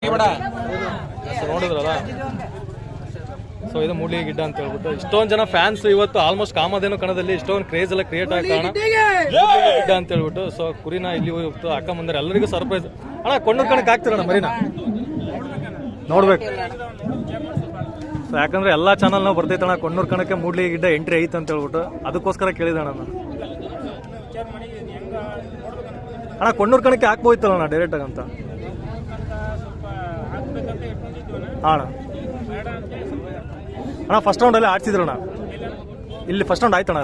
ನೋಡಿದ್ರಲ್ಲ, ಸೊ ಇದು ಮೂಡ್ಲಿ ಗಿಡ್ಡ ಅಂತ ಹೇಳ್ಬಿಟ್ಟು ಇಷ್ಟೊಂದು ಜನ ಫ್ಯಾನ್ಸ್ ಇವತ್ತು ಆಲ್ಮೋಸ್ಟ್ ಕಾಮಧೇನು ಕಣದಲ್ಲಿ ಇಷ್ಟೊಂದು ಕ್ರೇಜ್ ಎಲ್ಲ ಕ್ರಿಯೇಟ್ ಆಗಿ ಕಾರಣ ಗಿಡ್ಡ ಅಂತ ಹೇಳ್ಬಿಟ್ಟು. ಸೊ ಕುರಿನ ಇಲ್ಲಿ ಇವತ್ತು ಹಾಕ ಮುಂದೆ ಎಲ್ಲರಿಗೂ ಸರ್ಪ್ರೈಸ್. ಅಣ್ಣ ಕೊಂಡ ಕಣಕ್ಕೆ ಹಾಕ್ತಿರಣ್ಣ ಮರಿನ ನೋಡ್ಬೇಕು. ಸೊ ಯಾಕಂದ್ರೆ ಎಲ್ಲಾ ಚಾನಲ್ ನಾವು ಬರ್ತೈತಣ್ಣ ಕೊಂಡೂರ್ ಕಣಕ್ಕೆ ಮೂಡ್ಲಿ ಗಿಡ್ಡ ಎಂಟ್ರಿ ಐತೆ ಅಂತ ಹೇಳ್ಬಿಟ್ಟು ಅದಕ್ಕೋಸ್ಕರ ಕೇಳಿದಣ್ಣ ನಾನು. ಅಣ್ಣ ಕೊಂಡೂರ್ ಕಣಕ್ಕೆ ಹಾಕ್ಬೋಯ್ತಲ್ಲ ಡೈರೆಕ್ಟ್ ಆಗಂತ. ಅಣ್ಣ ಅಣ್ಣ ಫಸ್ಟ್ ರೌಂಡ್ ಅಲ್ಲಿ ಆಡ್ಸಿದ್ರಣ್ಣ, ಇಲ್ಲಿ ಫಸ್ಟ್ ರೌಂಡ್ ಆಯ್ತಣ್ಣ.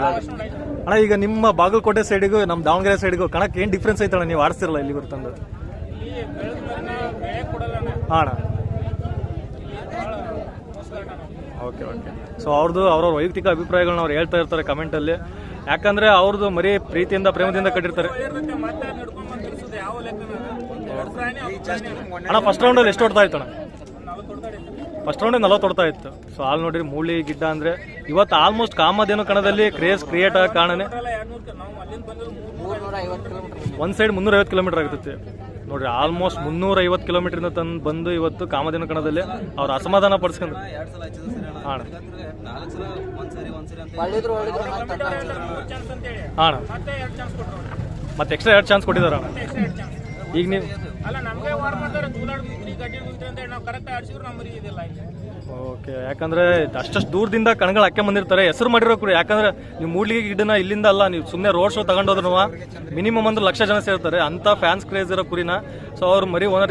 ಅಣ್ಣ ಈಗ ನಿಮ್ಮ ಬಾಗಲಕೋಟೆ ಸೈಡಿಗೂ ನಮ್ಮ ದಾವಣಗೆರೆ ಸೈಡಿಗೂ ಕಣಕ್ಕೆ ಏನ್ ಡಿಫ್ರೆನ್ಸ್ ಐತಣ್ಣ? ನೀವು ಆಡಿಸ್ತಿರಲ್ಲ ಇಲ್ಲಿ ಬರ್ತಂದು. ಅಣ್ಣ ಓಕೆ ಓಕೆ. ಸೊ ಅವ್ರವ್ರ ವೈಯಕ್ತಿಕ ಅಭಿಪ್ರಾಯಗಳನ್ನ ಅವ್ರು ಹೇಳ್ತಾ ಇರ್ತಾರೆ ಕಮೆಂಟ್ ಅಲ್ಲಿ. ಯಾಕಂದ್ರೆ ಅವ್ರದ್ದು ಮರಿ ಪ್ರೀತಿಯಿಂದ ಪ್ರೇಮದಿಂದ ಕಟ್ಟಿರ್ತಾರೆ. ಅಣ್ಣ ಫಸ್ಟ್ ರೌಂಡ್ ಅಲ್ಲಿ ಎಷ್ಟು ಹೊಡ್ತಾ ಇತ್ತಣ್ಣ? ಫಸ್ಟ್ ರೌಂಡ್ 40 ಹೊಡ್ತಾ ಇತ್ತು. ಸೊ ಅಲ್ಲಿ ನೋಡ್ರಿ ಮೂಡ್ಲಿ ಗಿಡ್ಡ ಅಂದ್ರೆ ಇವತ್ತು ಆಲ್ಮೋಸ್ಟ್ ಕಾಮಧೇನು ಕಣದಲ್ಲಿ ಕ್ರೇಜ್ ಕ್ರಿಯೇಟ್ ಆಗ ಕಾರಣನೇ ಒಂದ್ ಸೈಡ್ 350 ಕಿಲೋಮೀಟರ್ ಆಗುತ್ತೆ ನೋಡ್ರಿ. ಆಲ್ಮೋಸ್ಟ್ 350 ಕಿಲೋಮೀಟರ್ ತಂದು ಬಂದು ಇವತ್ತು ಕಾಮಧೇನು ಕಣದಲ್ಲಿ ಅವ್ರ ಅಸಮಾಧಾನ ಪಡಿಸ್ಕೊಂಡ್ರು. ಅಣ್ಣ ಅಣ್ಣ ಮತ್ತೆ ಎಕ್ಸ್ಟ್ರಾ 2 ಚಾನ್ಸ್ ಕೊಟ್ಟಿದಾರ. ಈಗ ನೀವು ಓಕೆ, ಯಾಕಂದ್ರೆ ಅಷ್ಟಷ್ಟು ದೂರದಿಂದ ಕಣಗಳು ಹಾಕಿ ಬಂದಿರ್ತಾರೆ, ಹೆಸರು ಮಾಡಿರೋ ಕೂಡ. ಯಾಕಂದ್ರೆ ನೀವು ಮೂಡ್ಲಿಗೆ ಗಿಡನ ಇಲ್ಲಿಂದ ಅಲ್ಲ, ನೀವು ಸುಮ್ಮನೆ ರೋಡ್ ಶೋ ತಗೊಂಡೋದ್ರು ಮಿನಿಮಮ್ 1 ಲಕ್ಷ ಜನ ಸೇರ್ತಾರೆ ಅಂತ ಫ್ಯಾನ್ಸ್ ಕ್ರೇಜ್ ಇರೋ ಕುರಿನ. ಸೊ ಅವ್ರು ಮರಿ ಓನರ್